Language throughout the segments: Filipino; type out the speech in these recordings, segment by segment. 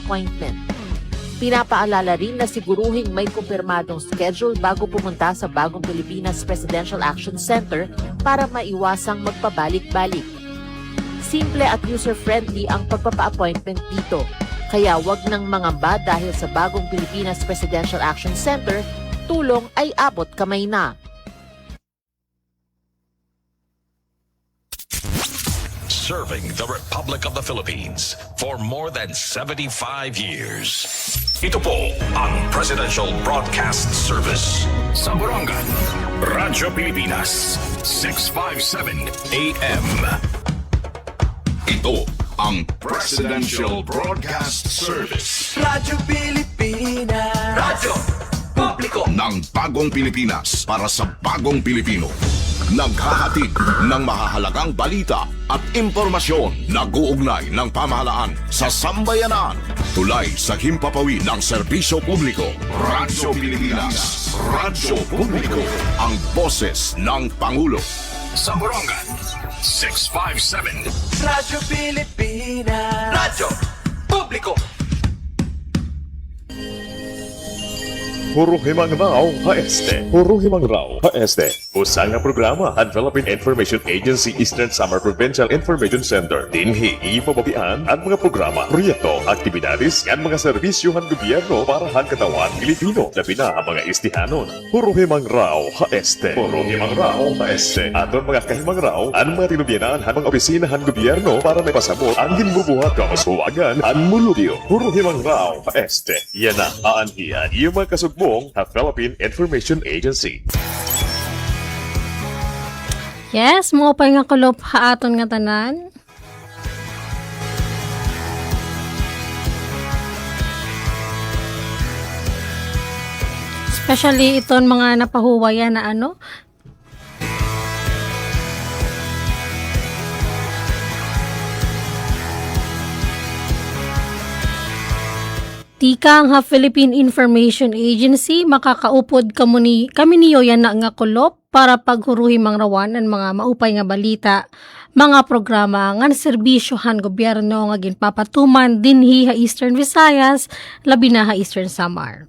appointment. Pinapaalala rin na siguruhing may kumpirmadong schedule bago pumunta sa Bagong Pilipinas Presidential Action Center para maiwasang magpabalik-balik. Simple at user-friendly ang pagpapa-appointment dito, kaya wag nang mangamba dahil sa Bagong Pilipinas Presidential Action Center, tulong ay abot kamay na. Serving the Republic of the Philippines for more than 75 years. Ito po ang Presidential Broadcast Service sa Borongan, Radyo Pilipinas, 657 AM. Ito ang Presidential Broadcast Service. Radyo Pilipinas. Radyo Publiko Ng bagong Pilipinas para sa bagong Pilipino. Naghahatid ng mahahalagang balita at impormasyon na guugnay ng pamahalaan sa sambayanan. Tulay sa himpapawid ng serbisyo publiko. Radyo Pilipinas. Radyo Publiko. Ang boses ng Pangulo. Sa Borongan, 657. Radyo Pilipinas. Radyo Publiko. Puro himang raw HST. Puro himang raw HST. Usa nga programa ang Philippine Information Agency Eastern Samar Provincial Information Center. Dinhi ipababian ang mga programa, proyekto, aktibidades at mga serbisyohan gobyerno para han katawan Pilipino. Labi na ang mga istihanon. Puro himang raw HST. Puro himang raw HST. Aton mga kahimang raw ang mga tinubyanan ang mga opisinahan gobyerno para may pasabot ang ginbubuhat kamashuwagan ang mulubyo. Puro himang raw HST. Yan na aanhiyan yung mga kasugmo sa Philippine Information Agency. Yes, mo pa nga kulop haaton nga tanan. Especially iton mga napahuwayan na ano, Tikang ha Philippine Information Agency makakaupod kami niyo yan na nga kulop para paghuruhi mang rawan ang mga maupay nga balita, mga programa nga serbisyohan gobyerno nga ginpapatuman dinhi ha Eastern Visayas, labi na ha Eastern Samar.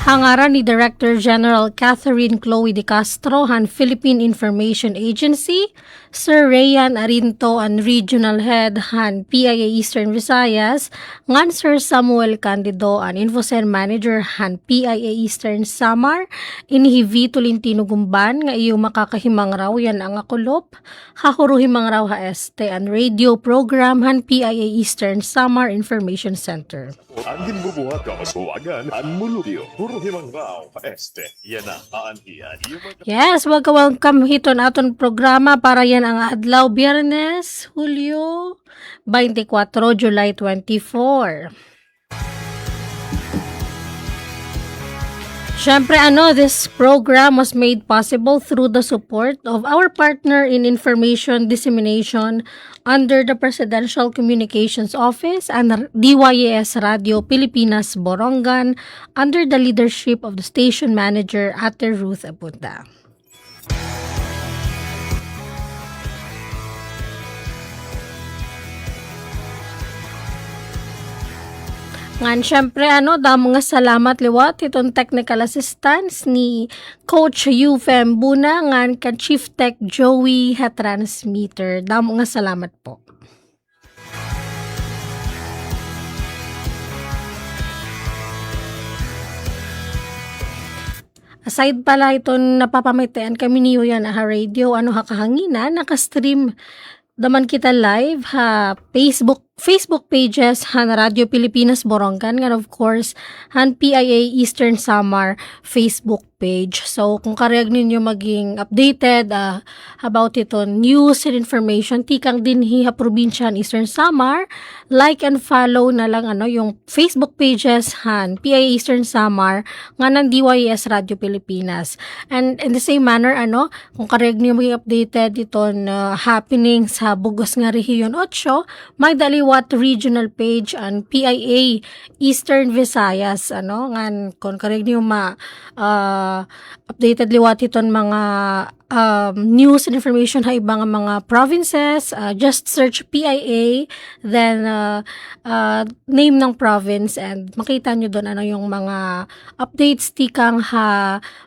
Hangaran ni Director General Catherine Chloe De Castro han Philippine Information Agency, Sir Rayan Arinto ang Regional Head han PIA Eastern Visayas, ngan Sir Samuel Candido ang Infocen Manager han PIA Eastern Samar, inihivi Tolentino Gumban nga iyo makakahimang raw yan ang akulop, hahuruhimang raw ha este ang radio program han PIA Eastern Samar Information Center. Ang ginbubuhat kamashuwagan ang mulubyo. Puro himang raw HST. Yan na aanhiyan yung mga... Yes, welcome hiton aton programa para yan ang adlaw Biyernes, Hulyo 24, July 24. Siyempre this program was made possible through the support of our partner in information dissemination under the Presidential Communications Office and DYAS Radio Pilipinas Borongan under the leadership of the station manager Ate Ruth Abunda. Ngan syempre damo nga salamat liwat itong technical assistance ni Coach Yufem Buna ngan ka Chief Tech Joey ha transmitter. Damo nga salamat po. Aside pala itong napapamitayan kami niyo yan ha radio kahanginan naka-stream daman kita live ha Facebook pages han Radio Pilipinas Borongan and of course han PIA Eastern Samar Facebook page. So kung kareg ninyo maging updated about ito news and information tikang dinhi ha probinsya han Eastern Samar, like and follow na lang yung Facebook pages han PIA Eastern Samar nga ng DYS Radio Pilipinas. And in the same manner kung kareg ninyo maging updated ito happening sa Bugos nga Rehiyon 8, may daliwa Liwat Regional Page and PIA Eastern Visayas ngan kon kareg niyo updated liwat iton mga news and information ha ibang mga provinces. Just search PIA, then name ng province, and makita nyo doon yung mga updates tikang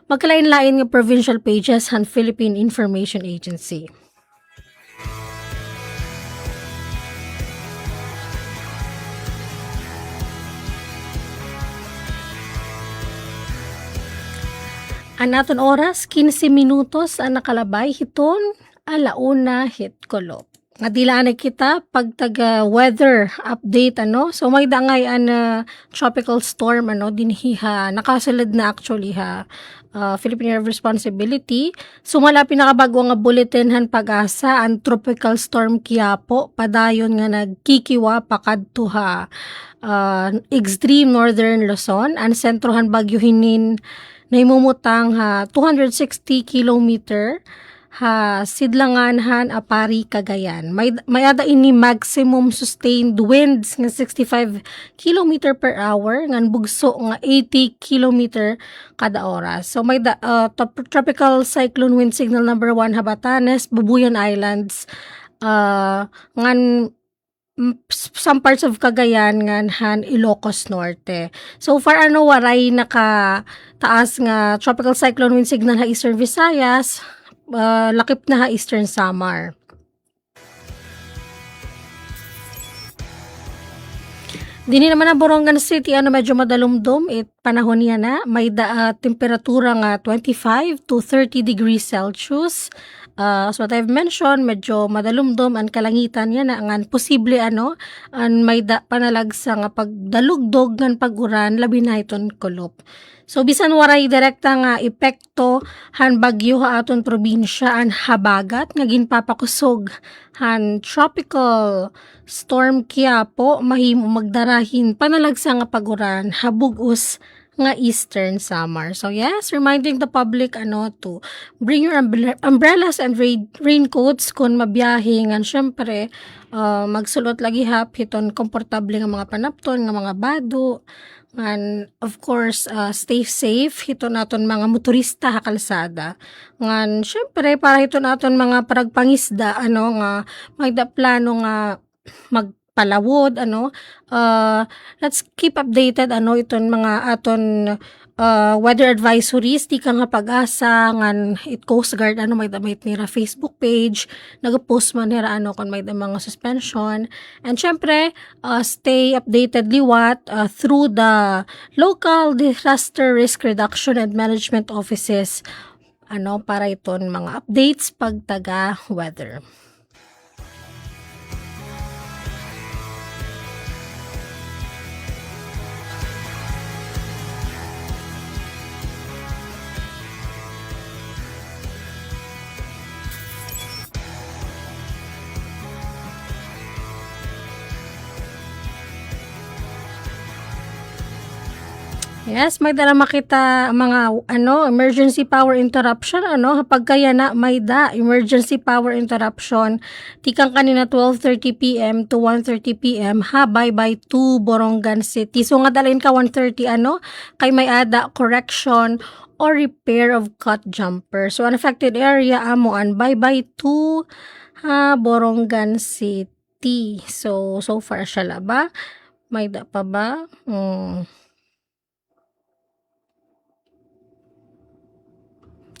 magkalain-lain ng provincial pages han Philippine Information Agency. Anaton oras, 15 minutos ang nakalabay hiton, alauna hit kolop. Nga dilaan kita pag weather update So may dangay tropical storm dinhi nakasulod na actually Philippine Air Responsibility. Sumala pinakabago nga bulletin han pag-asa ang tropical storm Quiapo padayon nga nagkikiwa pakadto extreme northern Luzon. Ang sentrohan bagyo hinin na imumutang 260 kilometer sidlangan Apari, Cagayan. May ada ini maximum sustained winds nga 65 km per hour ngan bugso nga 80 km kada oras. So may tropical cyclone wind signal number 1 Batanes, Babuyan Islands, ngan some parts of Cagayan ngan Ilocos Norte. So far waray taas nga tropical cyclone wind signal Eastern Visayas, lakip na Eastern Samar. Dini naman na Borongan City medyo madalumdom panahon niya na may temperatura nga 25 to 30 degrees Celsius. So what I've mentioned, medyo madalumdom ang kalangitan niya na ngan posible an may panalagsa nga pagdalugdog ngan pag-uran labi na iton kolop. So bisan waray direkta nga epekto han bagyo aton probinsya an habagat nga ginpapakusog han tropical storm Quiapo mahimo magdarahin panalagsa nga pag-uran habugos nga Eastern Samar. So yes, reminding the public to bring your umbrellas and raincoats kung mabiyahe ngan syempre magsulot lagi hiton komportable nga mga panapton nga mga bado. And of course, stay safe hiton naton mga motorista kalsada. Ngan syempre para hiton naton mga paragpangisda nga magda plano nga magpalawod let's keep updated iton mga aton weather advisories di ka nga pag-asa ngan it Coast Guard may damit nira Facebook page nagapost man nira kon may mga suspension, and syempre stay updated liwat through the local disaster risk reduction and management offices para iton mga updates pag taga weather. Yes, may dala makita mga emergency power interruption pagkaya na may emergency power interruption tikang kanina 12:30 PM to 1:30 PM by 2 Borongan City. So nga dalhin ka 1:30 kay may ada correction or repair of cut jumper. So unaffected area amoan by 2 Borongan City. So far siya ba? May da pa ba?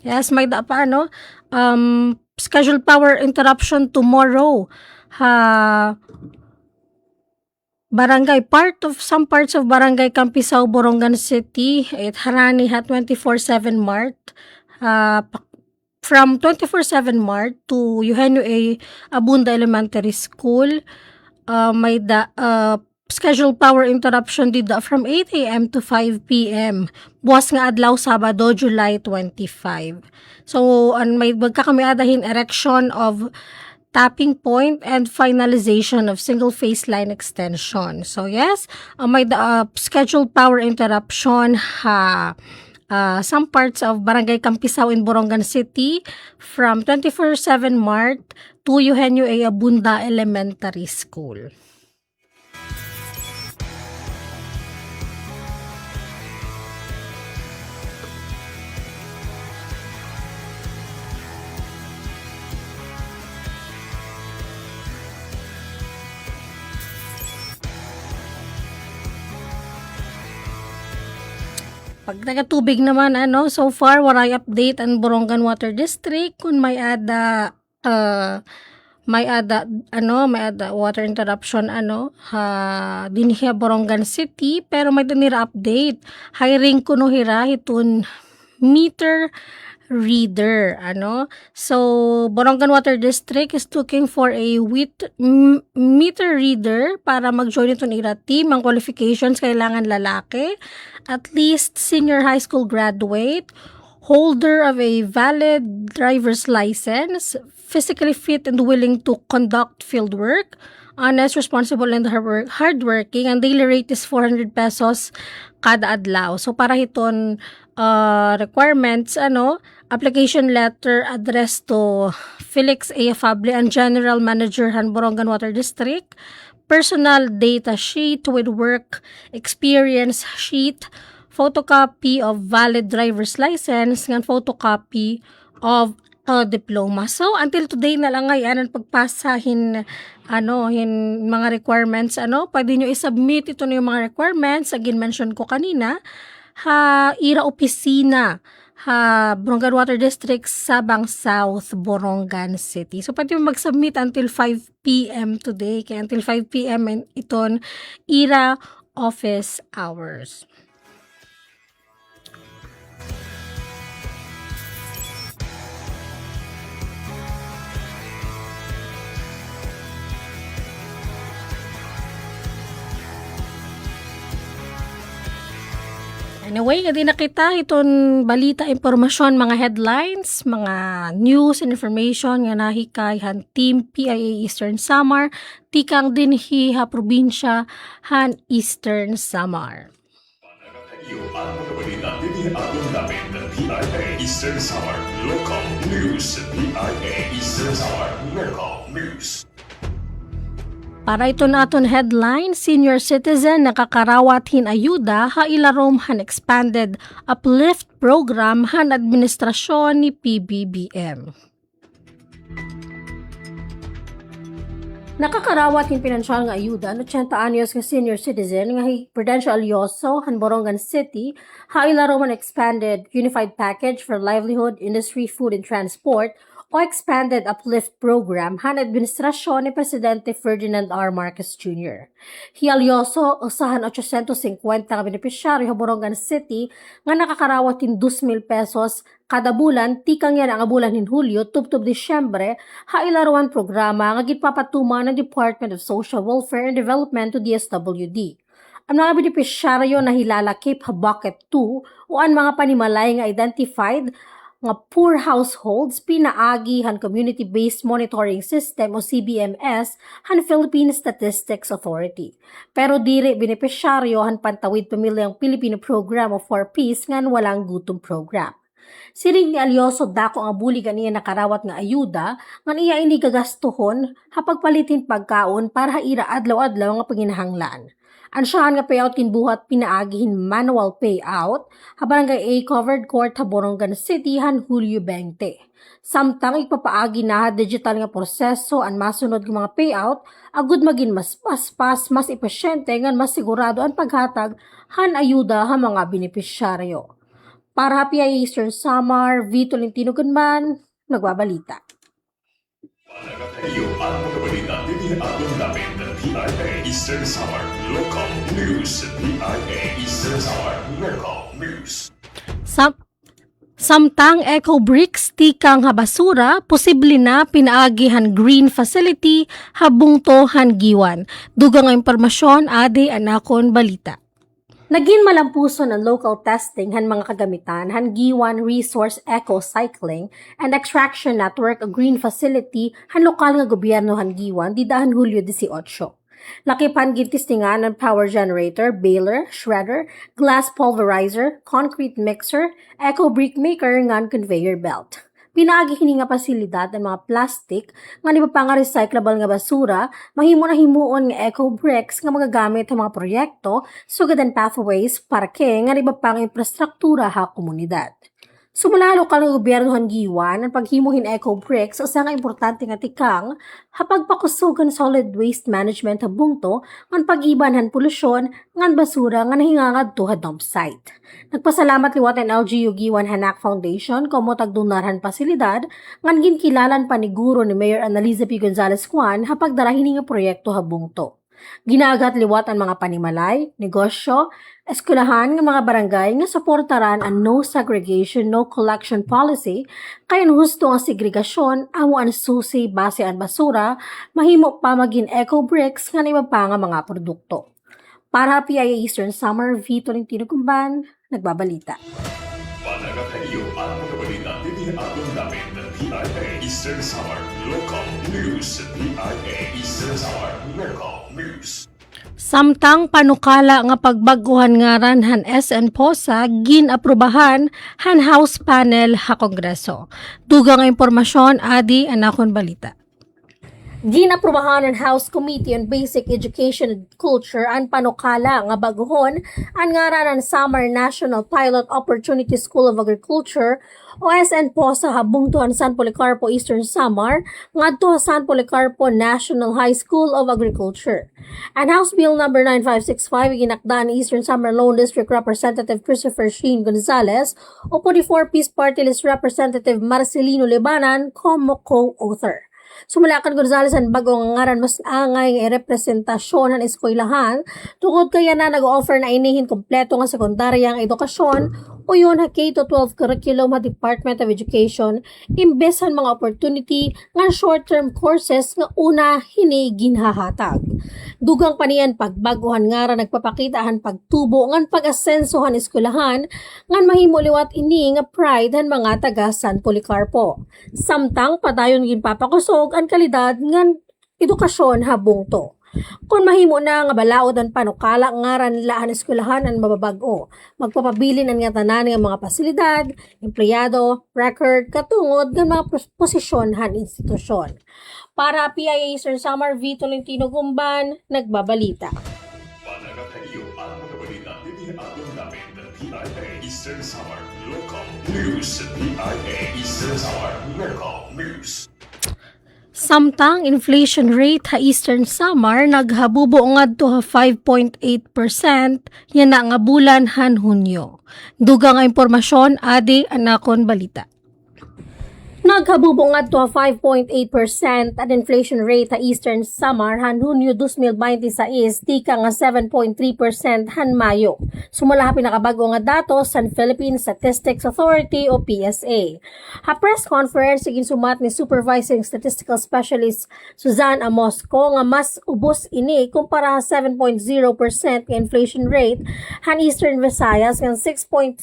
Yes, may da pa scheduled power interruption tomorrow. Some parts of Barangay Campisaw, Borongan City, harani 24/7 Mart. From 24/7 Mart to Eugenio A. Abunda Elementary School, may scheduled power interruption dida from 8 AM to 5 PM. Buwas nga adlaw Sabado, July 25. So, may magkakamiadahin erection of tapping point and finalization of single phase line extension. So, yes, may scheduled power interruption some parts of Barangay Campisaw in Borongan City from 24/7 Mart to Eugenio A. Abunda Elementary School. Pag taga-tubig naman, so far, waray update ang Borongan Water District kung may ada, water interruption, dinhi Borongan City, pero may tinira update. Hiring kuno hira, itun meter reader, So, Borongan Water District is looking for a meter reader para mag-join itong ira team. Ang qualifications, kailangan lalaki, at least senior high school graduate, holder of a valid driver's license, physically fit and willing to conduct field work, honest, responsible, and hardworking. Ang daily rate is 400 pesos kada adlaw. So, para hiton requirements, application letter addressed to Felix A. Afable, ang General Manager han Borongan Water District, personal data sheet with work experience sheet, photocopy of valid driver's license, ng photocopy of diploma. So, until today na lang ngayon, ang pagpasahin, mga requirements, pwede nyo isubmit ito na yung mga requirements, again, mention ko kanina, ira opisina, Borongan Water District, Sabang South, Borongan City. So, pwede mo mag-submit until 5 p.m. today, kaya until 5 p.m. iton, ira office hours. Anyway, kadi nakita iton balita, impormasyon, mga headlines, mga news and information nga nahikay han Team PIA Eastern Samar, tikang dinhi ha probinsya han Eastern Samar. Iyo ang mga balita din aton namin ng PIA Eastern Samar Local News. PIA Eastern Samar Local News. Para ito naton headline, senior citizen nakakarawat hin ayuda ha ilarom han expanded uplift program han administrasyon ni PBBM. Nakakarawat hin pinansyal nga ayuda 80 anyos nga senior citizen nga Prudencio Alioso han Borongan City ha ilarom han expanded unified package for livelihood, industry, food and transport o expanded uplift program han administrasyon ni Presidente Ferdinand R. Marcos Jr. Hialyoso usahan 850 ka benepisyaryo sa Borongan City nga nakakarawat tin 2,000 pesos kada bulan, tikang yan ang bulan hin Hulyo tubtob Disyembre ha ilaruan programa nga gitpapatuma ng Department of Social Welfare and Development to DSWD. Ang mga benepisyaryo na hilalakip ha Bucket 2 o ang mga panimalay nga identified nga poor households pinaagi han Community-Based Monitoring System o CBMS han Philippine Statistics Authority. Pero diri benepisyaryo han Pantawid Pamilyang Pilipino Program o 4Ps ngan walang gutom program. Siring ni Alioso dako ang abuli ganiya nakarawat nga ayuda ngan iya ini gagastuhon ha pagpalitin pagkaon para haira adlaw-adlaw nga panginahanglan. Ansyahan nga payout kinbuhat pinaagihin manual payout ha barangay A covered court ha Borongan City han Hulyo 20. Samtang ipapaagi na ha digital nga proseso ang masunod nga mga payout agud magin mas paspas, mas epesyente ngan mas sigurado ang paghatag han ayuda ha mga benepisyaryo. Para ha PIA Eastern Samar, Vito Lentino Gunman, nagbabalita. Iyo ang mga balita din aton namin ng PIA Eastern Samar Local News. PIA Eastern Samar Local News. Samtang Eco Bricks tikang ha basura, posible na pinaagihan green facility habung to han giwan. Dugang nga impormasyon, ade anakon balita. Naging malampuso ng local testing han mga kagamitan han Giwan Resource Eco Cycling and Extraction Network o green facility han lokal nga gobyerno han Giwan didahan Hulyo 18. Lakipan gintistingan ng power generator, baler, shredder, glass pulverizer, concrete mixer, eco brick maker ngan conveyor belt. Pinaagi kini nga pasilidad ng mga plastic nga ni nga recyclable nga basura, mahimo na himuon nga eco bricks nga magagamit sa mga proyekto, sugad and pathways para kay nga ni pang infrastruktura ha komunidad. Sumula lokal ng gobyerno Giwan ang paghimuhin eco bricks sa nga importante nga tikang hapagpakusugan solid waste management habungto ngan pag-ibanhan polusyon ngan basura nga nahingangad to dump site. Nagpasalamat liwat ang LGU Giwan Hanak Foundation komo tagdunarhan pasilidad ngan ginkilalan pa ni guro ni Mayor Annalisa P. Gonzalez Juan hapagdarahin nga proyekto habungto. Ginagat liwat ang mga panimalay, negosyo, eskwelahan ng mga barangay nga suportaran ang no segregation, no collection policy kaya husto ang segregasyon amo ang susi base ang basura mahimo pa maging eco bricks nga iba pa nga mga produkto. Para PIA Eastern Summer, Vito Lintino Kumban, nagbabalita. Panagakayo ang mga balita din aton namin ng PIA Eastern Summer Local News. PIA Eastern Summer Local News. Samtang panukala nga pagbaguhan nga ranhan SN Posa ginaprubahan han House panel ha Kongreso. Dugang nga impormasyon adi anakon balita. Ginaprubahan ng House Committee on Basic Education and Culture ang panukala nga baguhon ang ngaran ng Summer National Pilot Opportunity School of Agriculture o SN Posa habungtuhan San Policarpo Eastern Samar ngadto San Policarpo National High School of Agriculture. Ang House Bill number 9565 ginakda ni Eastern Samar Lone District Representative Christopher Sheen Gonzalez o 44 Peace Party List Representative Marcelino Libanan como co-author. Sumulakan Gonzales ang bagong ngaran mas angay nga representasyon ng eskwelahan tungod kaya na nag-offer na inihin kompleto nga sekundaryang edukasyon o yun ha K-12 curriculum ha Department of Education imbes han mga opportunity nga short-term courses nga una hiniginhahatag. Dugang paniyan pagbaguhan nga ra nagpapakitahan pagtubo ngan pag-asensohan eskwelahan ngan mahimo liwat ini nga pride han mga taga San Policarpo. Samtang padayon ginpapakusog ang kalidad ngan edukasyon habungto. Kung mahimo na nga balaod ang panukala ngaran nila ang eskwelahan ang mababag-o, magpapabilin ang nga tanan nga mga pasilidad, empleyado, record, katungod ng mga posisyon han institusyon. Para PIA Eastern Summer, Vito Lintino Gumban, nagbabalita. Panagakayo ang mga balita din aton namin ng PIA Eastern Summer Local News. PIA Eastern Summer Local News. Samtang inflation rate ha Eastern Samar naghabubo ngadto ha 5.8% yan na nga bulan han Hunyo. Dugang nga impormasyon adi anakon balita. Naghabubo ngadto ha 5.8% at inflation rate sa Eastern Samar han Hunyo 2026 di ka nga 7.3% han Mayo. Sumula ha pinakabago nga datos sa Philippine Statistics Authority o PSA. Ha press conference sigin sumat ni Supervising Statistical Specialist Suzanne Amosco nga mas ubos ini kumpara sa 7.0% nga inflation rate han Eastern Visayas nga 6.4%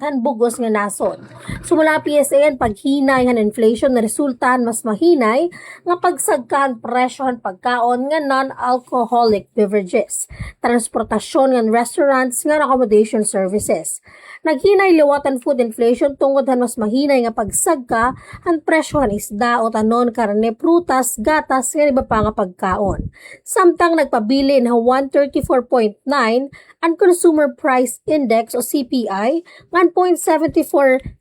han Bugos nga nasod. Sumula PSA ang paghina han inflation na resultan mas mahinay nga pagsagkan presyohan pagkaon nga non-alcoholic beverages, transportasyon nga restaurants nga accommodation services. Naghinay liwatan food inflation tungod han mas mahinay nga pagsagka ang presyohan isda o tanon karne, prutas, gatas nga iba pa nga pagkaon. Samtang nagpabili na 134.9 ang Consumer Price Index o CPI 1.74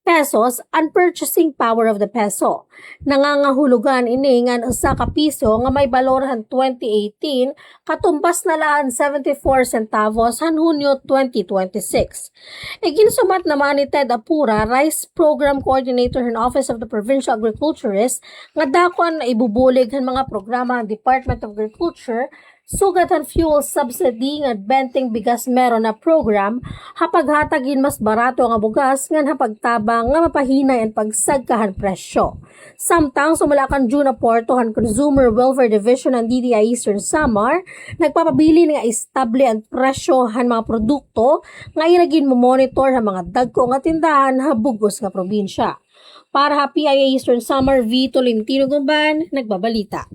pesos ang purchasing power of the peso. Nangangahulugan ini nga usa ka piso nga may balorhan 2018 katumbas na laan 74 centavos han Hunyo 2026. Iginsumat naman ni Ted Apura, Rice Program Coordinator ng Office of the Provincial Agriculturist, nga dakon na ibubulig ang mga programa ng Department of Agriculture sugatan fuel subsidy nga benteng bigas meron na program hapaghatagin mas barato nga bugas ngan hapagtabang nga mapahinay ang pagsagkahan presyo. Samtang sumulakan June Porto han Consumer Welfare Division ng DTI Eastern Samar nagpapabili nga estable ang presyo han mga produkto nga ilagin mo monitor ang mga dagko nga tindahan ha bugos nga probinsya. Para ha PIA Eastern Samar, Vito Lintino Gumban, nagbabalita.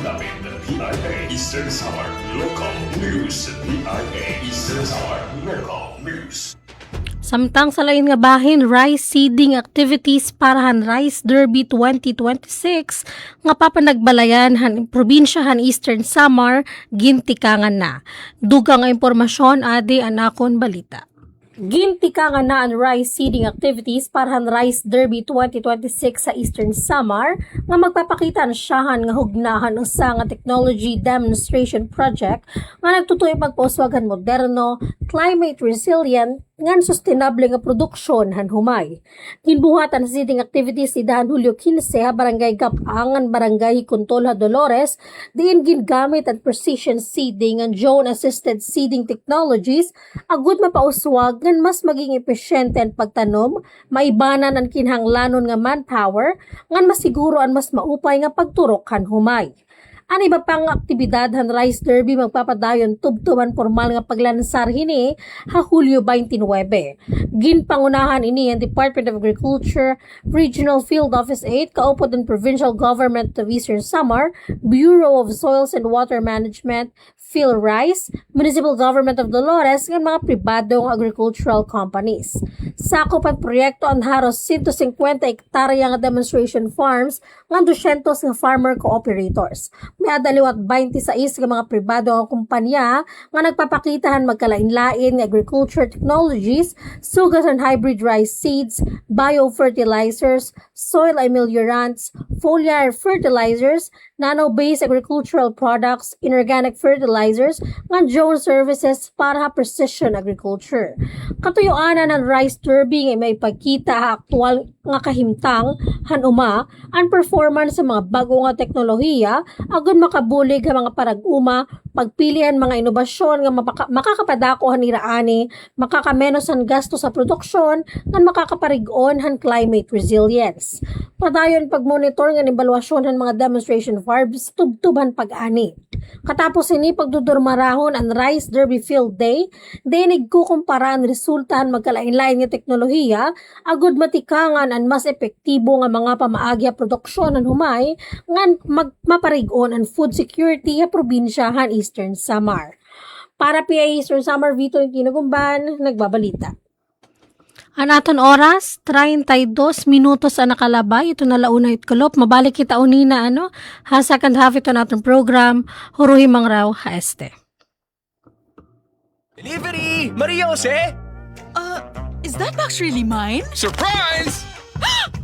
Namin ng PIA Eastern Samar Local News. PIA Eastern Samar Local News. Samtang sa lain nga bahin, rice seeding activities parahan Rice Derby 2026 nga papanagbalayan han probinsyahan Eastern Samar gintikangan na. Dugang nga impormasyon adi anakon balita. Gintikangan na ang rice seeding activities parahan Rice Derby 2026 sa Eastern Samar nga magpapakita ang siyahan nga hugnahan usa nga technology demonstration project nga nagtutoy pagpauswagan moderno, climate resilient, ngan sustainable nga produksyon han humay. Ginbuhatan sa seeding activities si Dan Julio 15 ha Barangay Gapangan, Barangay Hicontola, Dolores, diin gingamit ang precision seeding and drone-assisted seeding technologies agud mapauswag ngan mas maging epesyente ang pagtanom, maibanan ang kinahanglanon nga manpower, ngan masiguro ang mas maupay nga pagturok han humay. Ang iba pang aktibidad han Rice Derby magpapadayon tubtuban formal nga paglansar hini ha Hulyo 29. Ginpangunahan ini ang Department of Agriculture, Regional Field Office 8, kaupod ng Provincial Government of Eastern Samar, Bureau of Soils and Water Management, PhilRice, Municipal Government of Dolores, ng mga pribadong agricultural companies. Sakop ang proyekto ang haros 150 hektarya nga demonstration farms ng 200 nga farmer cooperators. May adaliwat 26 nga mga pribado ang kumpanya nga nagpapakitahan magkalain-lain nga agriculture technologies, sugat and hybrid rice seeds, biofertilizers, soil ameliorants, foliar fertilizers, nano-based agricultural products, inorganic fertilizers, nga drone services para ha precision agriculture. Katuyuanan ng Rice Derby nga may pagkita ha aktual nga kahimtang hanuma ang performance sa mga bago nga teknolohiya agon makabulig ang mga parag-uma, pagpilian mga inobasyon nga makakapadako han iraani, makakamenos ang gasto sa produksyon, nga makakaparigon han climate resilience. Padayon pagmonitor nga ebaluasyon han mga demonstration farms tubtuban pag-ani. Katapos ini pagdudurmarahon ang Rice Derby Field Day, dinig kukumpara ang resulta han magkalain-lain nga teknolohiya agud matikangan ang mas epektibo nga mga pamaagya produksyon ng humay ngan maparigon ang food security sa probinsya han Eastern Samar. Para PA Eastern Samar, Vito Kinagumban, nagbabalita. Ang aton oras, 32 minutos ang nakalabay. Ito na launa itkulop. Mabalik kita unina, ha second half ito natin program. Huruhi mang raw, ha este. Delivery! Maria Jose! Is that box really mine? Surprise!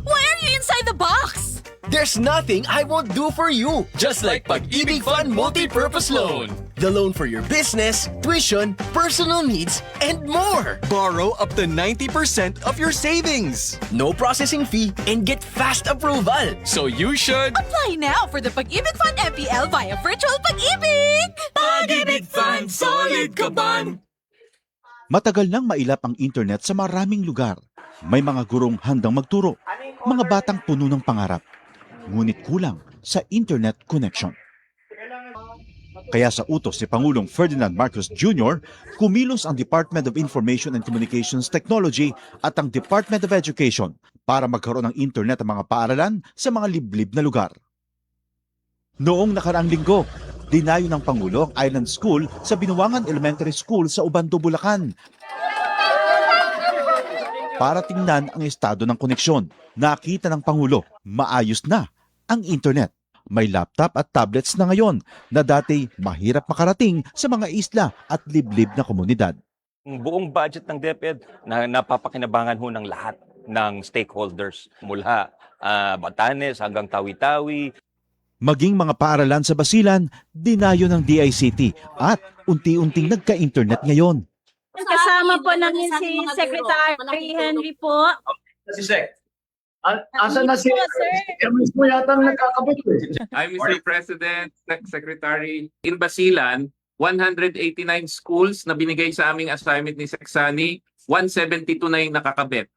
Why are you inside the box? There's nothing I won't do for you. Just like Pag-ibig Fund Multi-Purpose Loan. The loan for your business, tuition, personal needs, and more. Borrow up to 90% of your savings. No processing fee and get fast approval. So you should... Apply now for the Pag-ibig Fund MPL via Virtual Pag-ibig! Pag-ibig Fund, solid ka ban! Matagal nang mailap ang internet sa maraming lugar. May mga gurong handang magturo, mga batang puno ng pangarap. Ngunit kulang sa internet connection. Kaya sa utos ni Pangulong Ferdinand Marcos Jr., kumilos ang Department of Information and Communications Technology at ang Department of Education para magkaroon ng internet ang mga paaralan sa mga liblib na lugar. Noong nakaraang linggo, dinayo ng Pangulo ang Island School sa Binuangan Elementary School sa Ubando, Bulacan para tingnan ang estado ng koneksyon. Nakita ng Pangulo, maayos na ang internet. May laptop at tablets na ngayon na dati mahirap makarating sa mga isla at liblib na komunidad. Ang buong budget ng DepEd na napapakinabangan ho ng lahat ng stakeholders mula Batanes hanggang Tawi-Tawi. Maging mga paaralan sa Basilan, dinayo ng DICT at unti-unting nagka-internet ngayon. Kasama po namin si Secretary Henry po. Si Sec. Asa na si mismo yata ang nagkakabit eh. I'm Mr. President, Secretary. In Basilan, 189 schools na binigay sa aming assignment ni Seksani, 172 na yung nakakabit.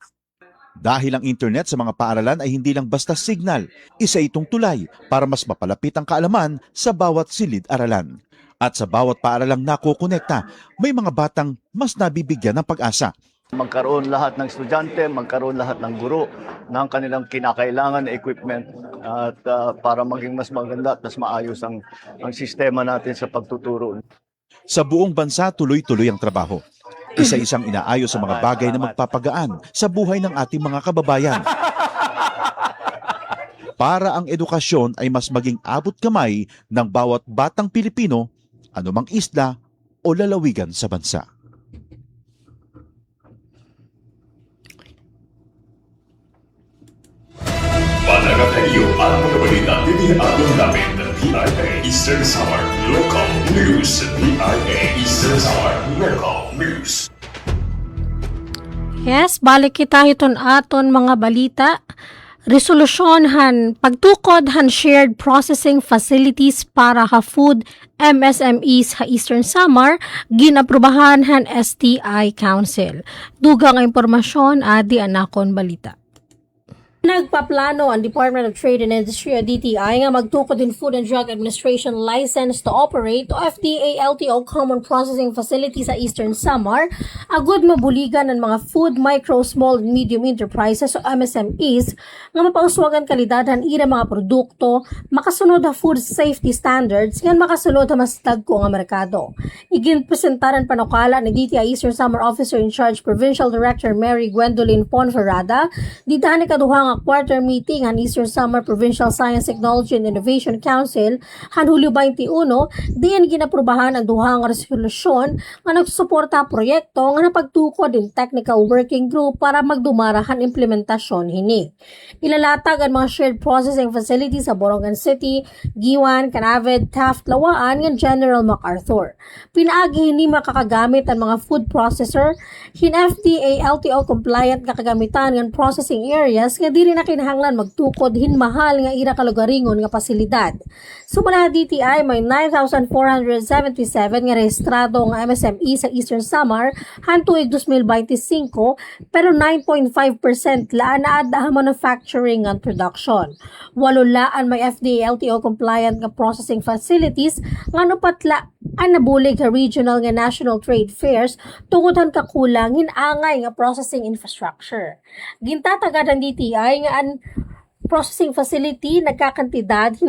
Dahil ang internet sa mga paaralan ay hindi lang basta signal, isa itong tulay para mas mapalapit ang kaalaman sa bawat silid-aralan. At sa bawat paaralang nakokonekta, may mga batang mas nabibigyan ng pag-asa. Magkaroon lahat ng estudyante, magkaroon lahat ng guro ng kanilang kinakailangan na equipment at para maging mas maganda at mas maayos ang sistema natin sa pagtuturo. Sa buong bansa, tuloy-tuloy ang trabaho. Isa-isang inaayos sa mga bagay na magpapagaan sa buhay ng ating mga kababayan. Para ang edukasyon ay mas maging abot kamay ng bawat batang Pilipino, anumang isla o lalawigan sa bansa. Panagakayo ang mga balita tinihatod namin ng PIA Eastern Samar Local News. PIA Eastern Samar Local News. Yes, balik kita iton aton mga balita. Resolusyon pagtukod shared processing facilities para food MSMEs Eastern Samar ginaprubahan STI Council. Dugang impormasyon adi anakon balita. Nagpaplano ang Department of Trade and Industry o DTI nga magtukod din Food and Drug Administration License to Operate o FDA LTO Common Processing Facility sa Eastern Samar agud mabuligan ng mga food, micro, small, and medium enterprises o MSMEs nga mapauswagan kalidadhan ira mga produkto, makasunod na food safety standards nga makasulod na mas dagko nga merkado. Iginpresentaran panukala ni DTI Eastern Samar Officer in Charge Provincial Director Mary Gwendolyn Ponferrada ditahan ni kaduhang quarter meeting ang Eastern Samar Provincial Science, Technology and Innovation Council Hulyo 21, diyan ginaprubahan ang duhang resolusyon nga nagsuporta proyekto nga napagtukod in technical working group para magdumarahan implementasyon hini. Ilalatag ang mga shared processing facilities sa Borongan City, Giwan, Canavid, Taft, Lawaan ng General MacArthur. Pinaagi hini makakagamit ang mga food processor hin FDA LTO compliant nga kagamitan ng processing areas nga dili na kinahanglan magtukod hinmahal nga ira kalugaringon nga pasilidad. Sumala DTI may 9,477 nga rehistrado nga MSME sa Eastern Samar hantuig 2025 pero 9.5% laan na adda manufacturing and production. Walo laan may FDA LTO compliant nga processing facilities nga nupatla ang nabulig sa regional nga national trade fairs tungod kakulang hinangay nga processing infrastructure. Gintatagad ang DTI nga ang processing facility nagkakantidad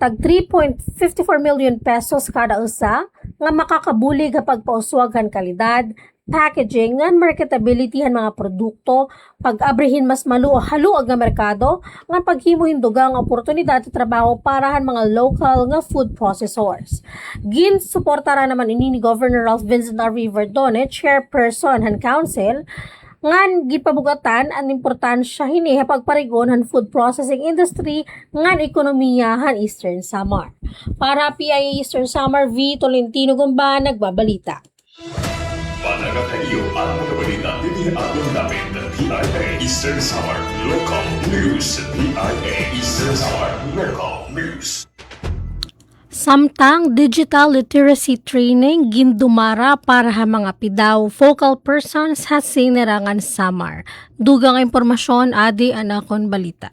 tag 3.54 million pesos kada usa nga makakabulig kapag pauswagan kalidad, packaging, and marketability ng mga produkto, pag-abrihin mas haluag nga merkado, nga paghimuhin dugang oportunidad at trabaho para mga local nga food processors. Gin-suportara naman ini ni Governor Ralph Vincent R. Verdone, chairperson ng council, ngan gipabugatan ang importansya hini pagparigon han food processing industry ngan ekonomiya han Eastern Samar. Para PIA Eastern Samar, V. Tolentino Gumba, nagbabalita. Panagakayo ang mga balita tinihatod namin ng PIA Eastern Samar Local News. PIA Eastern Samar Local News. Samtang digital literacy training gindumara para sa mga pidaw focal persons sa Sinirangan Samar. Dugang impormasyon adi anakon balita.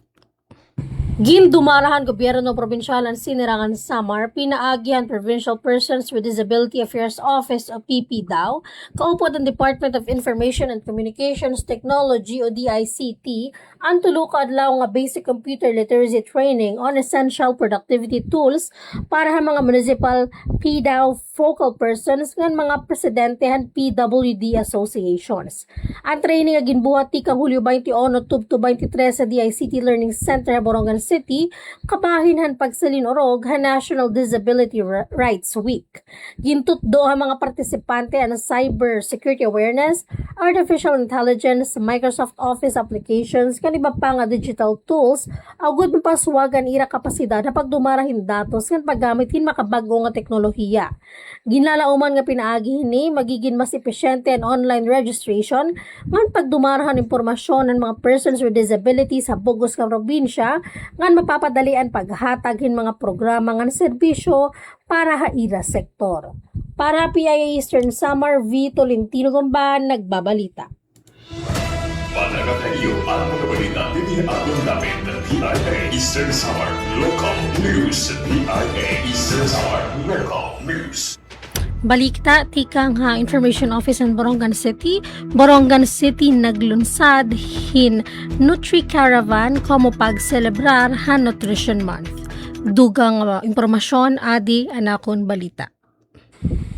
Gindumarahan gobyerno probinsyal ang Sinirangan Samar, pinaagihan Provincial Persons with Disability Affairs Office o PPDAO, kaupod ang Department of Information and Communications Technology o DICT, ang tulukad adlaw nga basic computer literacy training on essential productivity tools para sa mga municipal PDAO focal persons ng mga presidentehan PWD associations. Ang training nga ginbuhat tikang Hulyo 21 to 23 sa DICT Learning Center Borongan City, kabahinhan pagsalin orog ha National Disability Rights Week. Gintutdo ang mga partisipante ang cyber security awareness, artificial intelligence, Microsoft Office applications, kaniba pa nga digital tools, agud mapaswagan ira kapasidad na pagdumarahin datos ng paggamitin makabago nga teknolohiya. Ginlalauman nga pinaagi hini magiging mas epesyente ang online registration ngan pagdumarahan impormasyon ng mga persons with disabilities sa bugos nga probinsya ngan mapapadalian paghatagin mga programa ngan serbisyo para haira sektor. Para PIA Eastern Samar, V. Tolentino Gumba, nagbabalita. Panagakayo ang mga balita tinihatod namin ng PIA Eastern Samar Local News. PIA Eastern Samar Local News. Balikta, tikang ha Information Office in Borongan City. Borongan City naglunsad hin Nutri Caravan como pag-celebrar han Nutrition Month. Dugang impormasyon adi anakon balita.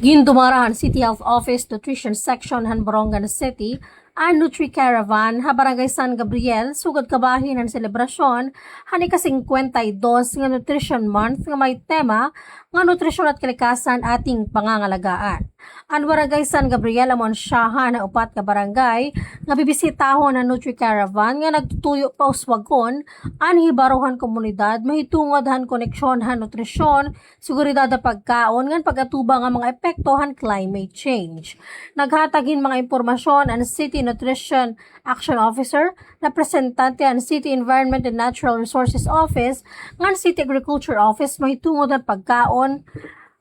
Gindumarahan City Health Office Nutrition Section han Borongan City ang Nutri Caravan ha Barangay San Gabriel sugod kabahin ang selebrasyon hani ka 52 nga Nutrition Month nga may tema nga nutrisyon at kalikasan ating pangangalagaan. Ang Barangay San Gabriel amon siyahan na upat ka barangay nga bibisitahon ang Nutri Caravan nga nagtutuyo pa uswagon ang hibaruhan komunidad mahitungod han koneksyon han nutrisyon, seguridad at pagkaon ngan pagatubang ang mga epekto han climate change. Naghatagin mga impormasyon ang City Nutrition Action Officer, representante ang City Environment and Natural Resources Office, ngan City Agriculture Office mahitungod ang pagkaon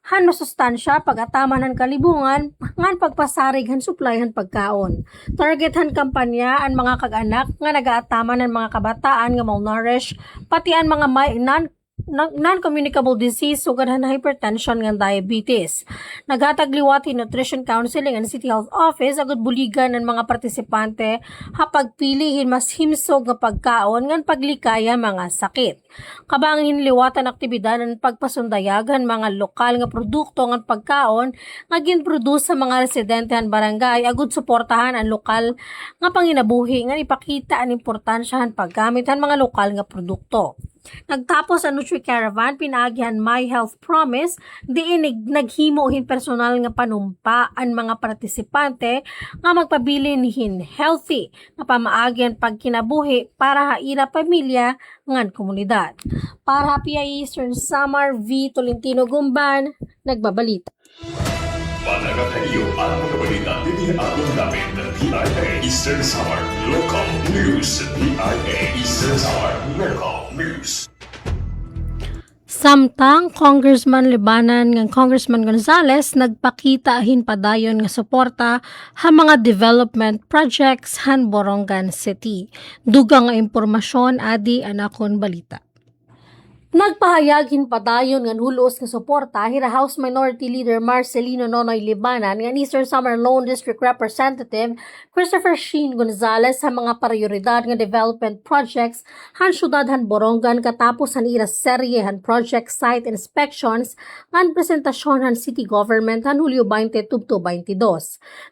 han masustansya pag-ataman ng kalibungan ngan pagpasarig han supply han pagkaon. Target han kampanya ang mga kag-anak nga nagaataman ng mga kabataan nga malnourished pati ang mga may non-communicable disease sugad han hypertension nga diabetes. Naghatag liwati nutrition counseling ang City Health Office agud buligan ng mga partisipante ha pagpilihin mas himsog nga pagkaon ngan paglikaya mga sakit. Kabangin liwatan aktibidad ng pagpasundayagan mga lokal nga produkto nga pagkaon nga ginproduce sa mga residente han barangay agud suportahan ang lokal nga panginabuhi nga ipakita ang importansya han paggamit han mga lokal nga produkto. Nagtapos ang Nutri Caravan, pinaagihan My Health Promise, diin naghimohin personal nga panumpa ang mga partisipante nga magpabilin hin healthy nga pamaagyan pagkinabuhi para haila pamilya ngan komunidad. Para PI Eastern Samar V. Tolentino Gumban, nagbabalita. Panagakayo ang mga balita tinihaton namin ng PIA Eastern Samar Local News. PIA Eastern Samar Local News. Samtang Congressman Libanan ng Congressman Gonzales nagpakita hinpadayon nga suporta ha mga development projects han Borongan City. Dugang nga impormasyon adi anakon balita. Nagpahayag hinpadayon nga hulos nga suporta hira House Minority Leader Marcelino Nonoy Libanan nga Eastern Samar Lone District Representative Christopher Sheen Gonzales sa mga prioridad nga development projects han syudad han Borongan katapos han ira serye han project site inspections ngan presentasyon han city government han Hulyo 20 tubto 22.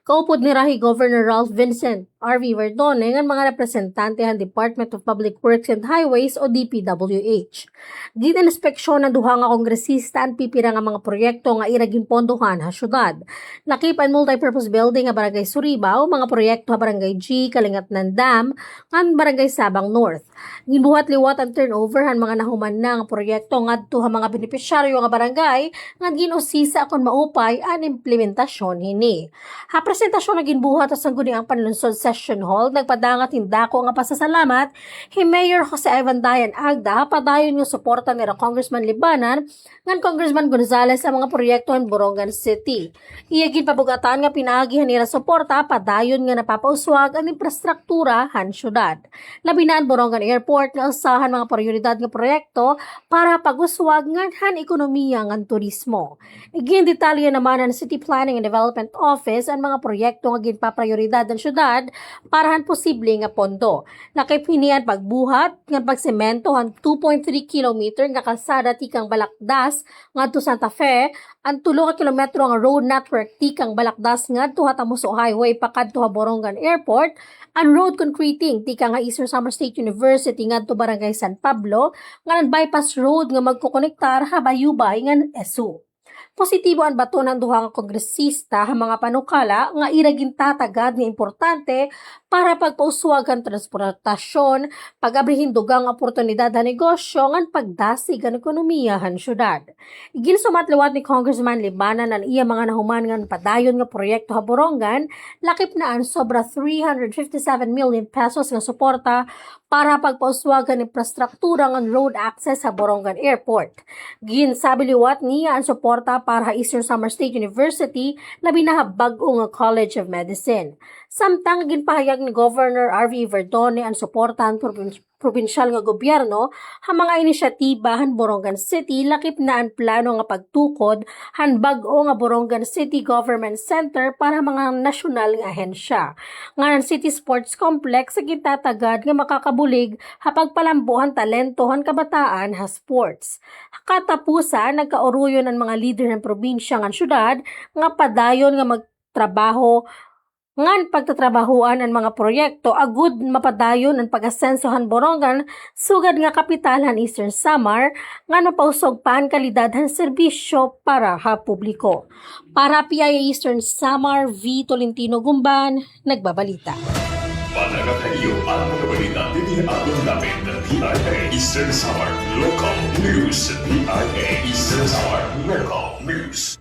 Kaupod ni Rahi Governor Ralph Vincent R.V. Verdone ngan mga representante han Department of Public Works and Highways o DPWH. Gin-inspeksyon ng duha nga kongresista ang pipira nga mga proyekto nga iraging pondohan ha syudad. Lakip ang multipurpose building nga Barangay Suribao, mga proyekto ha Barangay G, Kalingatnan Dam, ngan Barangay Sabang North. Gibuhat liwat ang turnover han mga nahuman na nga proyekto ngadto ha mga benepisyaryo nga barangay ngan ginusisa kon maupay ang implementasyon hini. Ha presentasyon na ginbuhat sa guni ang panlunsod session hall nagpadangat hindako nga pasasalamat hi Mayor Jose Ivan Dayan Agda padayon nga suporta ni Congressman Libanan ngan Congressman Gonzales sa mga proyekto in Borongan City. Iyagin pabugatan nga pinaagihan nila suporta padayon nga napapauswag ang infrastruktura han syudad. Labi na ang Borongan Airport nga usahan mga prioridad nga proyekto para pag-uswag ngan han ekonomiya ngan turismo. Igin detalye naman ang City Planning and Development Office ang mga proyekto nga ginpaprioridad ng syudad para han posible nga pondo. Nakipinian pagbuhat nga pagsemento han 2.3 kilometer nga kalsada tikang Balakdas ngadto Santa Fe, ang 3 kilometro nga road network tikang Balakdas ngadto Tamuso Highway pakadto Borongan Airport, ang road concreting tikang Eastern Samar State University ngadto Barangay San Pablo, nga bypass road nga magkokonektar ha Bayubay ngan ESU. Positibo ang bato ng duha nga kongresista ha mga panukala nga iragin tatagad nga importante para pagpauswag ang transportasyon, pag-abrihin dugang oportunidad na negosyo ngan pagdasig ang ekonomiya han syudad. Igin sumatliwat ni Congressman Libanan ang iya mga nahuman ngan padayon nga proyekto ha Borongan, lakip na ang sobra 357 million pesos nga suporta para pagpauswag ang infrastruktura ng road access sa Borongan Airport. Ginsabi liwat niya ang suporta para Eastern Samar State University, labi na bag-o nga College of Medicine. Samtang ginpahayag ni Governor R.V. Verdone ang suportahan probinsyal nga gobyerno ang mga inisyatiba han Borongan City lakip na ang plano nga pagtukod han bag-o nga Borongan City Government Center para mga nasyonal nga ahensya. Nga City Sports Complex sa gitatagad nga makakabulig hapagpalambuhan talentohan kabataan ha sports. Katapusan, nagkauruyon ang mga lider ng probinsya ng syudad nga padayon nga magtrabaho ngan pagtatrabahuan ang mga proyekto agud mapadayon ang pag-asensohan Borongan sugad nga kapitalhan Eastern Samar nga napausog pa ang kalidad ng serbisyo para ha publiko. Para PIA Eastern Samar, V. Tolentino Gumban, nagbabalita. Panagakayo ang mga balita tinihatod namin ng PIA Eastern Samar Local News. PIA Eastern Samar Local News.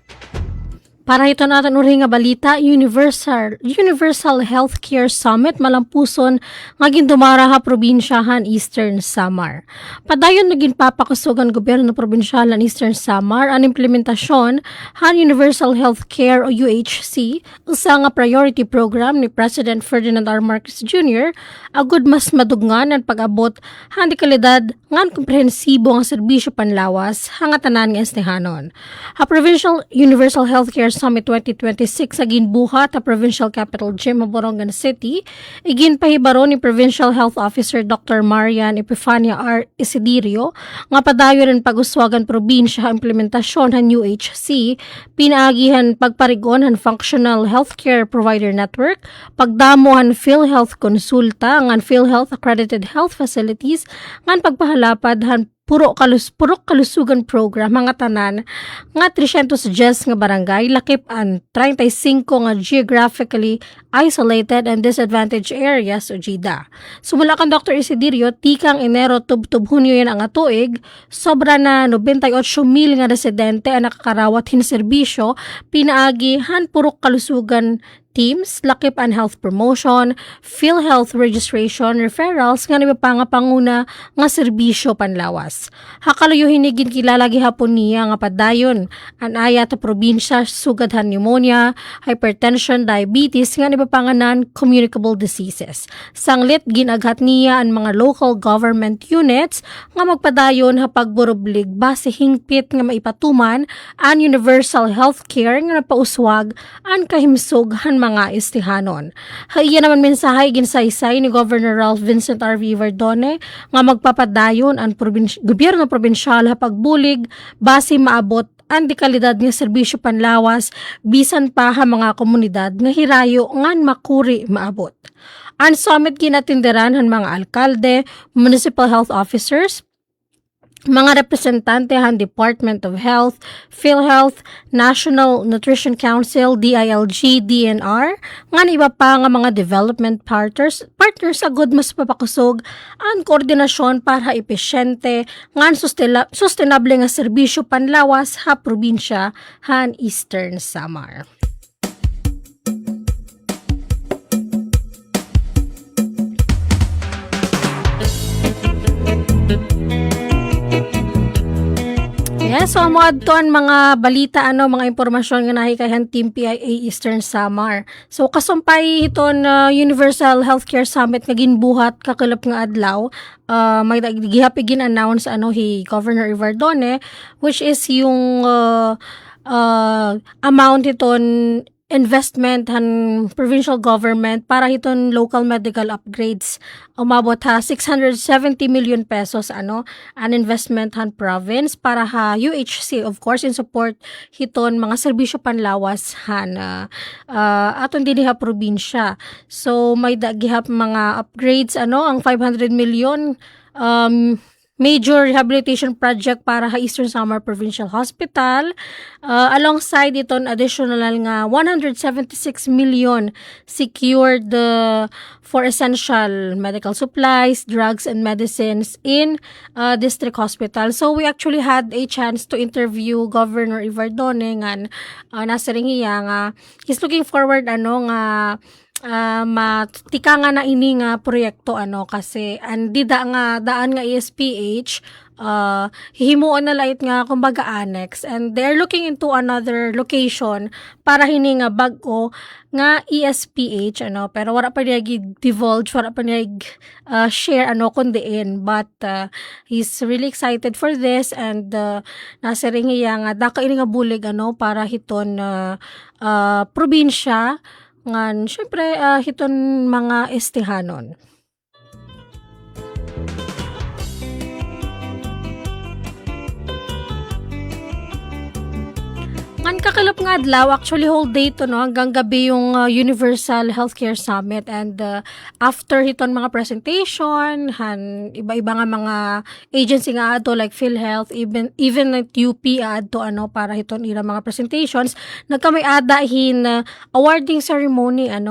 Para ito natin uri nga balita, Universal Healthcare Summit malampuson nga gindumara ha probinsyahan Eastern Samar. Padayon naging papakusugan gobyerno probinsyal ng Eastern Samar ang implementasyon han Universal Healthcare o UHC, usa nga priority program ni President Ferdinand R. Marcos Jr. agud mas madugnan ang pag-abot han kalidad ngan komprehensibo nga serbisyo panlawas hanga tanan nga estehanon. Ha Provincial Universal Healthcare Summit 2026 sa ginbuhat sa Provincial Capital Gym of Borongan City, iginpahibaro ni Provincial Health Officer Dr. Marian Epifania R. Isidirio nga padayon ang pag-uswagan probinsya implementasyon han UHC, pinaagihan pagparigon han Functional Healthcare Provider Network, pagdamo han PhilHealth Konsulta, ngan PhilHealth Accredited Health Facilities, ngan pagpahalapad han purok kalusugan program mga tanan nga 310 nga barangay lakip an 35 nga geographically isolated and disadvantaged areas o GIDA. Sumula kan Dr. Isidirio, tikang Enero tub Hunyo yan ang atuig, sobra na 98,000 nga residente ang nakakarawat hin serbisyo, pinaagi han purok kalusugan teams, lakip an health promotion, PhilHealth registration, referrals, nga nagpapangapanguna nga serbisyo panlawas. Hakaluyo hinigin kilala gihapon niya nga padayon, an aya ta probinsya sugadhan pneumonia, hypertension, diabetes, nga napapanganan communicable diseases. Sanglit ginaghat niya ang mga local government units nga magpadayon ha pagburublig base hingpit nga maipatuman an universal healthcare nga napauswag an kahimsog han mga istihanon. Haiya naman mensahe ginsaysay ni Governor Ralph Vincent R. Verdone nga magpapadayon ang gobyerno probinsyal ha pagbulig base maabot ang dekalidad nga serbisyo panlawas bisan pa ha mga komunidad nga hirayo ngan makuri maabot. Ang summit ginatinderan han mga alkalde, municipal health officers, mga representante han Department of Health, PhilHealth, National Nutrition Council, DILG, DNR, ngan iba pa nga mga development partners agud mas papakusog ang koordinasyon para epesyente ngan sustainable nga serbisyo panlawas ha probinsya han Eastern Samar. Yes, so amuad to ang mga balita, mga impormasyon nga nahi kay Team PIA Eastern Samar. So kasumpay iton Universal Healthcare Summit nga ginbuhat kakalap nga adlaw, may gihapig gin-announce hi Governor Verdone, which is yung amount iton investment han provincial government para hiton local medical upgrades. Umabot ha 670 million pesos an investment han province para ha UHC, of course, in support hiton mga serbisyo panlawas han aton dinhi ha probinsya. So may gihap mga upgrades ang 500 million major rehabilitation project para sa Eastern Samar Provincial Hospital. Alongside iton additional nga 176 million secured for essential medical supplies, drugs, and medicines in district hospital. So we actually had a chance to interview Governor Verdone nga nasa ringiya nga he's looking forward nga matika nga na ini nga proyekto kasi andi nga daan nga ESPH hihimuon na lait nga kumbaga annex, and they're looking into another location para hini nga bag-o nga ESPH pero wala pa niya divulge, wala pa niya share kundiin, but he's really excited for this, and nasa ring iya nga daka ini nga bulig para hiton probinsya ngan syempre hiton mga estehanon. Ngan kakilap nga adlaw, actually whole day to hanggang gabi yung Universal Healthcare Summit, and after hiton mga presentation iba-iba nga mga agency nga ato like PhilHealth, even at UP ato para hiton ira mga presentations, nagkamay adahin awarding ceremony an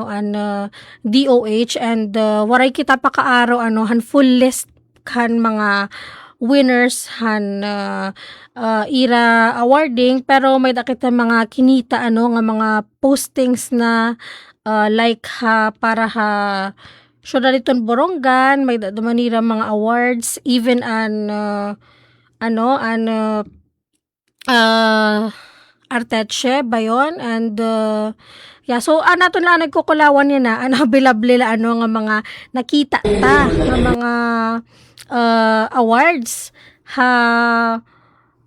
DOH, and waray kita pa kaaro han full list kan mga winners ira awarding, pero may dakita mga kinita nga mga postings na like para syudad iton Borongan, may damanira mga awards, even Arteche ba yun, and so nato na nagkukulawan niya na bilabli nga mga nakita ta nga mga awards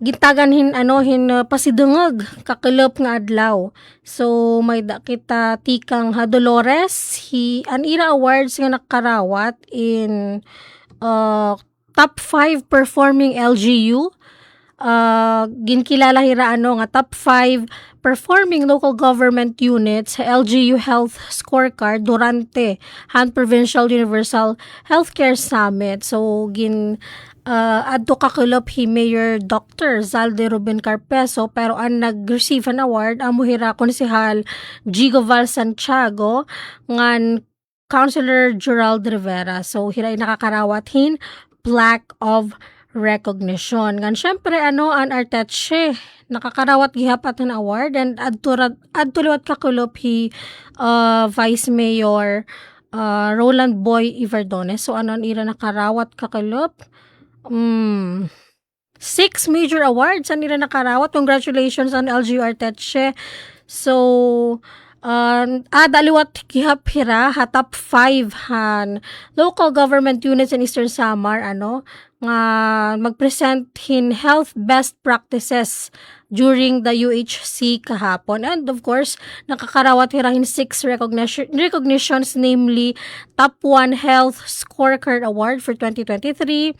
gitagan hin pasidungog kakilop nga adlaw. So may kita tikang Dolores, an ira awards nga nakarawat in top 5 performing LGU. Ginkilala hira nga top 5 performing local government units sa LGU Health Scorecard durante Han Provincial Universal Healthcare Summit. So adto kakilop hi Mayor Dr. Zalde Ruben Carpeso, pero ang nag-receive an award amo hira konsehal Gigo Val Santiago ngan Councilor Gerald Rivera. So hira nakakarawat hin plaque of recognition. Ngan syempre an Arteche nakakarawat gihapat ng award, and adtuliwat kakilop hi Vice Mayor Roland Boy Iverdones. So an ira nakarawat kakilop 6 major awards an ira nakarawat. Congratulations on LGU Arteche. So daliwat gihap hira top 5 local government units in Eastern Samar nga magpresent hin health best practices during the UHC kahapon, and of course nakakarawat hirahin 6 recognitions, namely top 1 health scorecard award for 2023,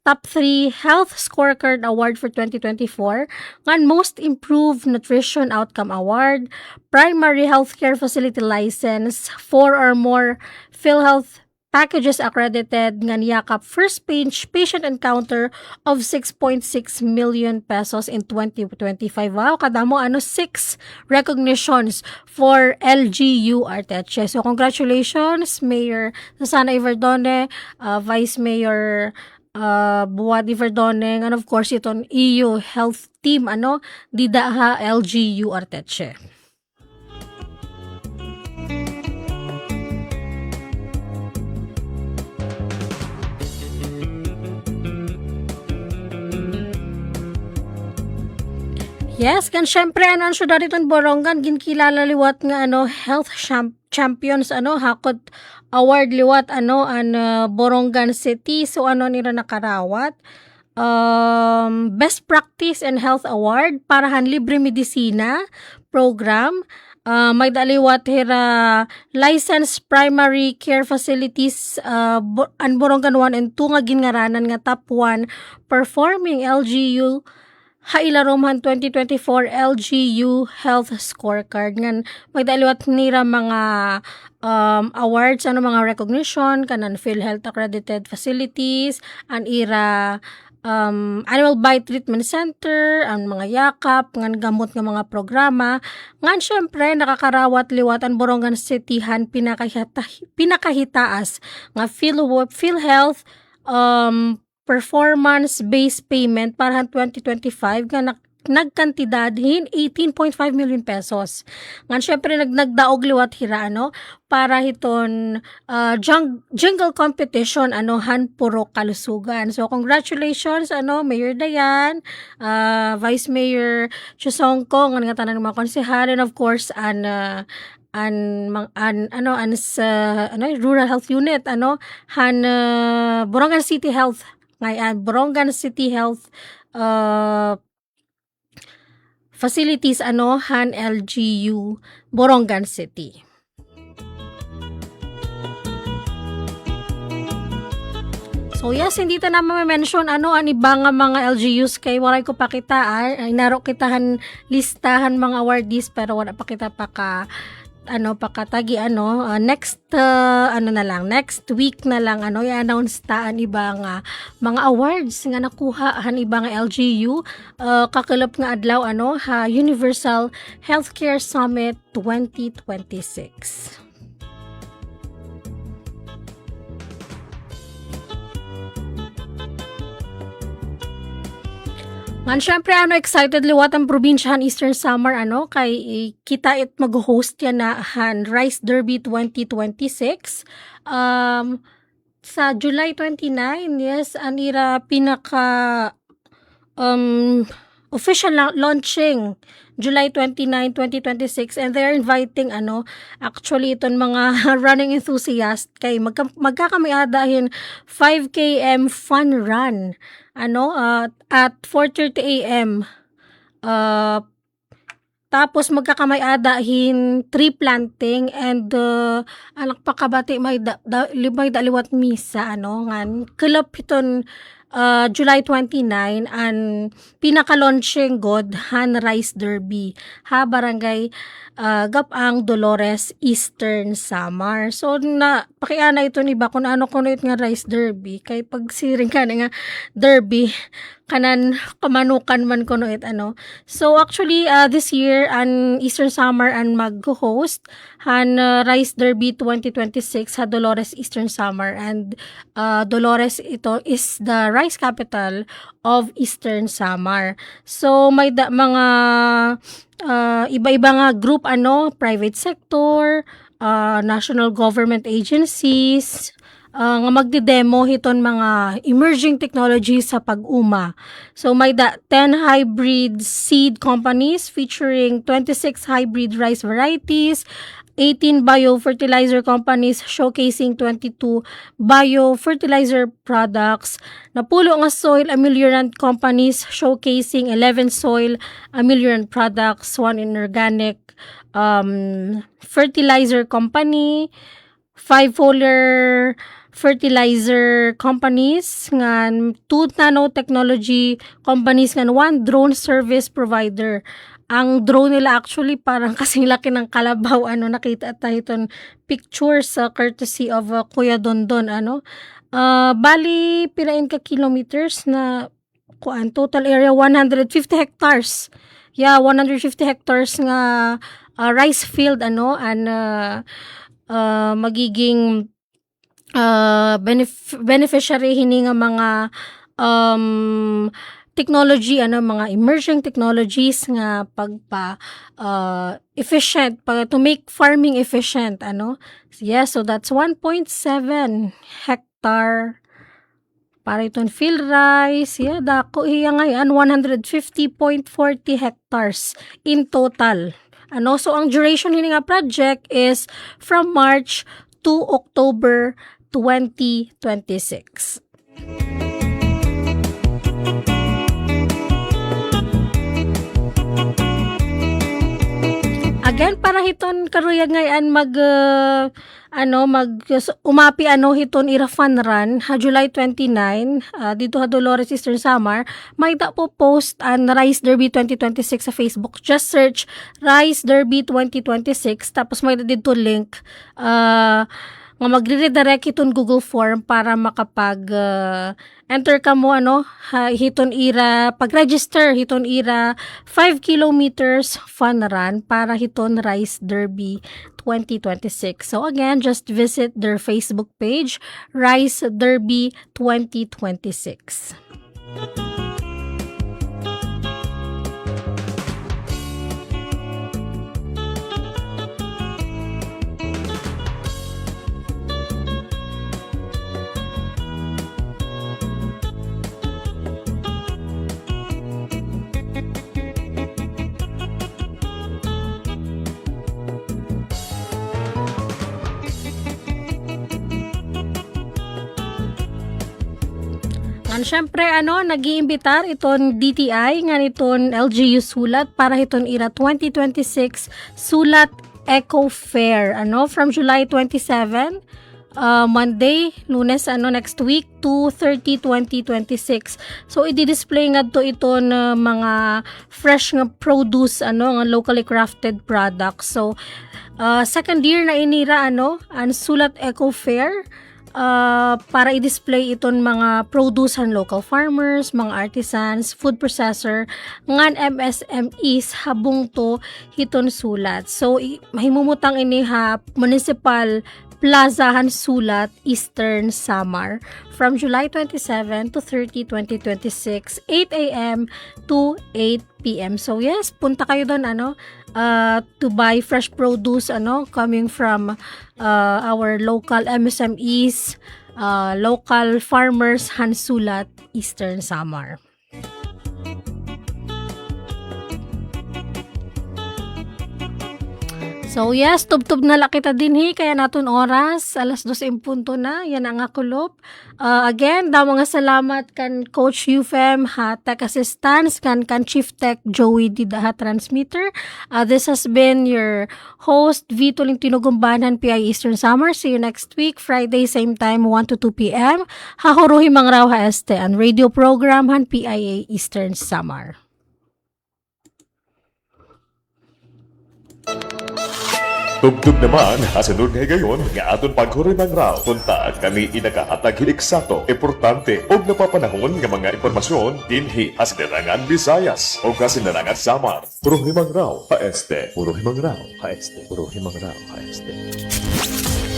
top 3 health scorecard award for 2024, and most improved nutrition outcome award, primary healthcare facility license, 4 or more PhilHealth packages accredited ngan yakap first patient encounter of 6.6 million pesos in 2025. Wow, kadamo 6 recognitions for LGU Arteche. So congratulations Mayor Susana Iverdone, Vice Mayor Buwad Iverdone, and of course iton EU Health Team dida LGU Arteche. Yes, kan syempre ang syudad iton Borongan ginkilala liwat nga health champions hakot award liwat Borongan City. So nira nakarawat best practice and health award para libre medisina program. May daliwat hira licensed primary care facilities an Borongan 1 and 2 nga ginngaranan nga top 1 performing LGU Hailaromhan 2024 LGU Health Scorecard. Ngan magdaliwat nira mga awards mga recognition kanan PhilHealth accredited facilities, an ira Animal Bite Treatment Center, ang mga yakap ngan gamot nga mga programa. Ngan syempre nakakarawat liwat ang Borongan City pinakahitaas nga PhilHealth performance-based payment para 2025 nga nagkantidad hin 18.5 million pesos. Ngan syempre nagdaog liwat hira para hiton jingle competition han puro kalusugan. So congratulations Mayor Dayan, Vice Mayor Chusongko, nga tanan ng mga konsehal, and of course Rural Health Unit Borongan City Health ngayon Borongan City Health facilities han LGU Borongan City. So yes, hindi ta na ma-mention an ibang mga LGUs kay walay ko pakita inaro kitahan listahan mga awardees pero wala pa kita pakatagi next next week na lang i-announce taan ibang mga awards nga nakuha ibang LGU kakalap nga adlaw Universal Healthcare Summit 2026. Man, syempre, excited liwat ang probinsyahan Eastern Samar, kay kita mag-host yan na Rice Derby 2026. Sa July 29, yes, anira pinaka official launching July 29, 2026, and they're inviting actually iton mga running enthusiast kay magkakamiadahin 5 km fun run at 4:30 AM. Tapos magkakamiadahin tree planting and anak pakabati may daliwat misa ngan kelop iton July 29 an pinaka-launching god Rice Derby barangay Gapang Dolores Eastern Samar. So pakiana ito ni ba kung ano kuno nga Rice Derby kay pagsiring ka nga derby kanan kamanukan man kuno So actually this year an Eastern Samar an mag-host Rice Derby 2026 Dolores Eastern Samar, and Dolores ito is the rice capital of Eastern Samar. So may mga iba-iba nga group private sector, national government agencies nga magdi-demo hiton mga emerging technologies sa pag-uma. So may 10 hybrid seed companies featuring 26 hybrid rice varieties, 18 biofertilizer companies showcasing 22 biofertilizer products, napulo nga soil ameliorant companies showcasing 11 soil ameliorant products, 1 inorganic fertilizer company, 5 foliar fertilizer companies, nga 2 nanotechnology companies, nga 1 drone service provider. Ang drone nila actually parang kasing laki ng kalabaw nakita tayo iton pictures courtesy of Kuya Dondon bali pirain ka kilometers na total area 150 hectares. 150 hectares nga rice field magiging beneficiary hini nga mga technology mga emerging technologies nga efficient to make farming efficient so that's 1.7 hectare para iton field rice dako iya ngayon 150.40 hectares in total so ang duration hini nga project is from March to October 2026. Again, para hiton karuyag ngayon umapi hiton ira fun run July 29 dito Dolores Eastern Samar, may po post an Rice Derby 2026 sa Facebook. Just search Rice Derby 2026 tapos may dito link nga magre-redirect iton Google Form para makapag enter ka mo hiton ira pag-register hiton ira 5 kilometers fun run para hiton Rice Derby 2026. So again, just visit their Facebook page, Rice Derby 2026. syempre nag-iimbitar iton DTI nga niton LGU Sulat para hiton ira 2026 Sulat Eco Fair from July 27 Monday, Lunes next week to 30 2026. So i-display nga to iton mga fresh nga produce nga locally crafted products. So second year na inira ang Sulat Eco Fair para i-display iton mga produce ng local farmers, mga artisans, food processor, ngan MSMEs habong to hiton sulat. So mahimumutang ini Municipal Plazahan Sulat, Eastern Samar from July 27 to 30, 2026, 8 a.m. to 8 p.m. So yes, punta kayo doon to buy fresh produce coming from our local MSMEs, local farmers Hansulat, Eastern Samar. So yes, tub-tub na lakita din kaya naton oras, alas 2 punto na, yan ang akulop. Again, daw mga salamat kan Coach UFEM, Tech Assistants, kan Chief Tech Joey Didaha Transmitter. This has been your host, Vito Tinugumbanan, PI Eastern Samar. See you next week, Friday, same time, 1 to 2 p.m. Hahuruhi Mangraw HST, ang radio program PIA Eastern Samar. Tugtog naman, hasunod nga gayon, nga aton paghurimang raw. Punta kami inakahatag eksakto, importante, o napapanahon nga mga impormasyon, dinhi hasinarangan Visayas, o hasinarangan Samar. Huruhimang raw, haeste. Huruhimang raw, haeste. Huruhimang raw, haeste.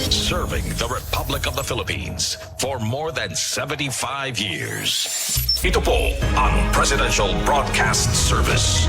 Serving the Republic of the Philippines for more than 75 years. Ito po ang Presidential Broadcast Service.